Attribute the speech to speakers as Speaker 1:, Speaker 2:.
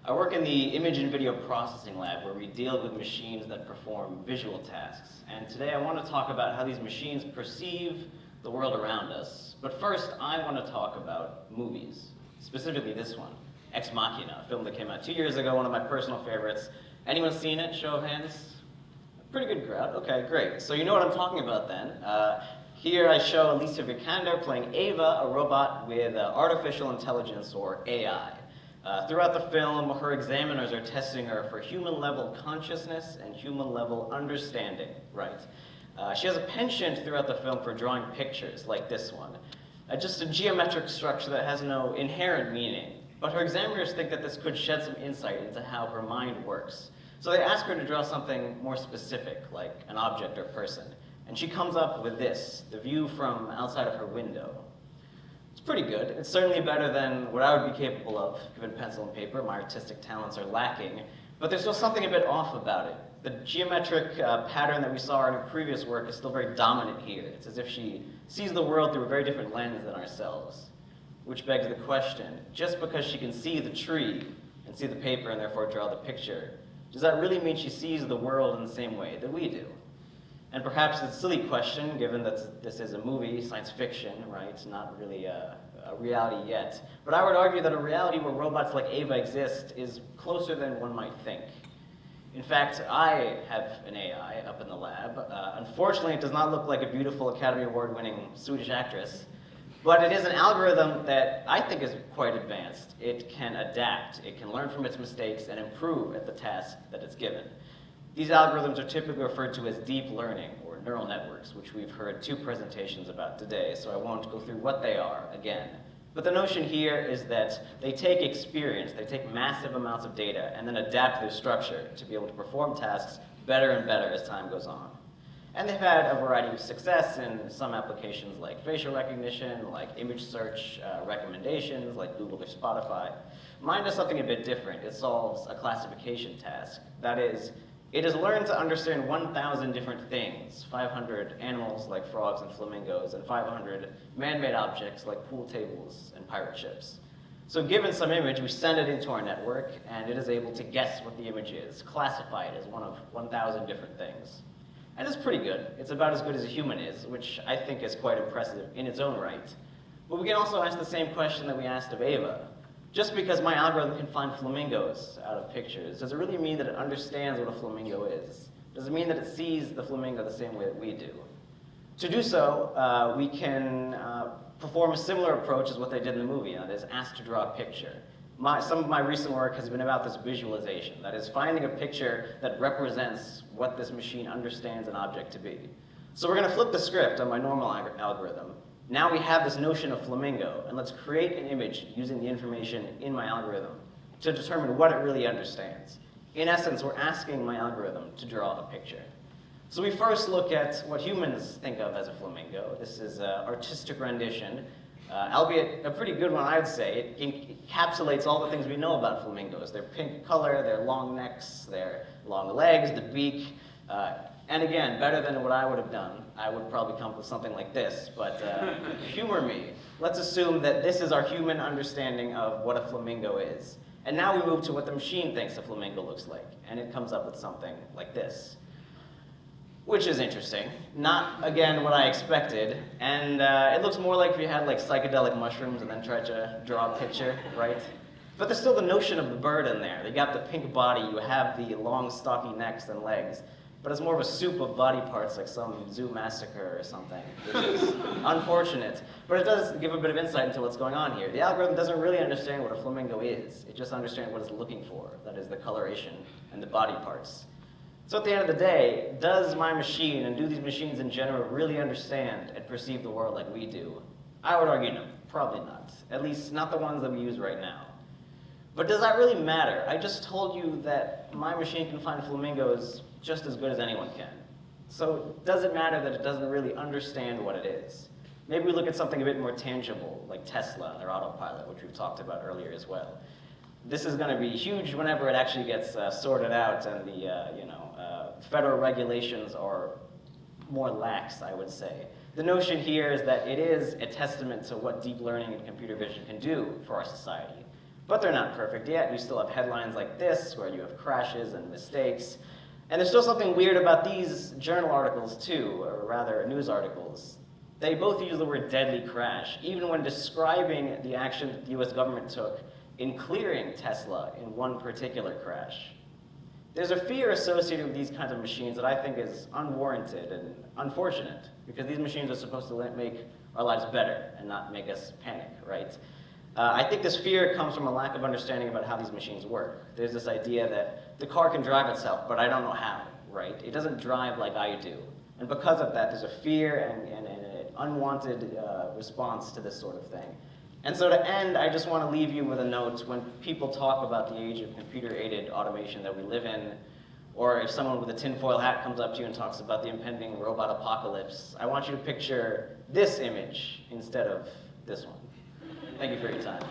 Speaker 1: I work in the image and video processing lab where we deal with machines that perform visual tasks. And today I want to talk about how these machines perceive the world around us. But first, I want to talk about movies, specifically this one, Ex Machina, a film that came out 2 years ago, one of my personal favorites. Anyone seen it? Show of hands. Pretty good crowd. Okay, great. So you know what I'm talking about then. Here I show Alicia Vikander playing Ava, a robot with artificial intelligence, or AI. Throughout the film, her examiners are testing her for human-level consciousness and human-level understanding, right? She has a penchant throughout the film for drawing pictures, like this one. Just a geometric structure that has no inherent meaning. But her examiners think that this could shed some insight into how her mind works. So they ask her to draw something more specific, like an object or person. And she comes up with this, the view from outside of her window. It's pretty good. It's certainly better than what I would be capable of, given pencil and paper. My artistic talents are lacking. But there's still something a bit off about it. The geometric pattern that we saw in her previous work is still very dominant here. It's as if she sees the world through a very different lens than ourselves. Which begs the question, just because she can see the tree and see the paper and therefore draw the picture, does that really mean she sees the world in the same way that we do? And perhaps it's a silly question, given that this is a movie, science fiction, right? It's not really a reality yet. But I would argue that a reality where robots like Ava exist is closer than one might think. In fact, I have an AI up in the lab. Unfortunately, it does not look like a beautiful Academy Award-winning Swedish actress, but it is an algorithm that I think is quite advanced. It can adapt, it can learn from its mistakes, and improve at the task that it's given. These algorithms are typically referred to as deep learning, or neural networks, which we've heard 2 presentations about today, so I won't go through what they are again. But the notion here is that they take experience, they take massive amounts of data, and then adapt their structure to be able to perform tasks better and better as time goes on. And they've had a variety of success in some applications like facial recognition, like image search recommendations, like Google or Spotify. Mine does something a bit different. It solves a classification task. That is, it has learned to understand 1,000 different things, 500 animals like frogs and flamingos, and 500 man-made objects like pool tables and pirate ships. So given some image, we send it into our network, and it is able to guess what the image is, classify it as one of 1,000 different things. And it's pretty good. It's about as good as a human is, which I think is quite impressive in its own right. But we can also ask the same question that we asked of Ava. Just because my algorithm can find flamingos out of pictures, does it really mean that it understands what a flamingo is? Does it mean that it sees the flamingo the same way that we do? To do so, we can perform a similar approach as what they did in the movie, that is, ask to draw a picture. Some of my recent work has been about this visualization, that is, finding a picture that represents what this machine understands an object to be. So we're going to flip the script on my normal algorithm. Now we have this notion of flamingo, and let's create an image using the information in my algorithm to determine what it really understands. In essence, we're asking my algorithm to draw a picture. So we first look at what humans think of as a flamingo. This is an artistic rendition, albeit a pretty good one, I'd say. It encapsulates all the things we know about flamingos. Their pink color, their long necks, their long legs, the beak. And again, better than what I would have done. I would probably come up with something like this, but humor me. Let's assume that this is our human understanding of what a flamingo is. And now we move to what the machine thinks a flamingo looks like, and it comes up with something like this. Which is interesting. Not, again, what I expected. And it looks more like if you had like psychedelic mushrooms and then tried to draw a picture, right? But there's still the notion of the bird in there. You got the pink body, you have the long, stocky necks and legs. But it's more of a soup of body parts, like some zoo massacre or something, which is unfortunate. But it does give a bit of insight into what's going on here. The algorithm doesn't really understand what a flamingo is. It just understands what it's looking for, that is the coloration and the body parts. So at the end of the day, does my machine, and do these machines in general, really understand and perceive the world like we do? I would argue no, probably not. At least not the ones that we use right now. But does that really matter? I just told you that my machine can find flamingos just as good as anyone can. So does it matter that it doesn't really understand what it is? Maybe we look at something a bit more tangible, like Tesla and their autopilot, which we've talked about earlier as well. This is going to be huge whenever it actually gets sorted out and the federal regulations are more lax, I would say. The notion here is that it is a testament to what deep learning and computer vision can do for our society. But they're not perfect yet. You still have headlines like this, where you have crashes and mistakes. And there's still something weird about these journal articles too, or rather news articles. They both use the word deadly crash, even when describing the action that the US government took in clearing Tesla in one particular crash. There's a fear associated with these kinds of machines that I think is unwarranted and unfortunate, because these machines are supposed to make our lives better and not make us panic, right? I think this fear comes from a lack of understanding about how these machines work. There's this idea that the car can drive itself, but I don't know how, right? It doesn't drive like I do. And because of that, there's a fear and an unwanted response to this sort of thing. And so to end, I just want to leave you with a note. When people talk about the age of computer-aided automation that we live in, or if someone with a tinfoil hat comes up to you and talks about the impending robot apocalypse, I want you to picture this image instead of this one. Thank you for your time.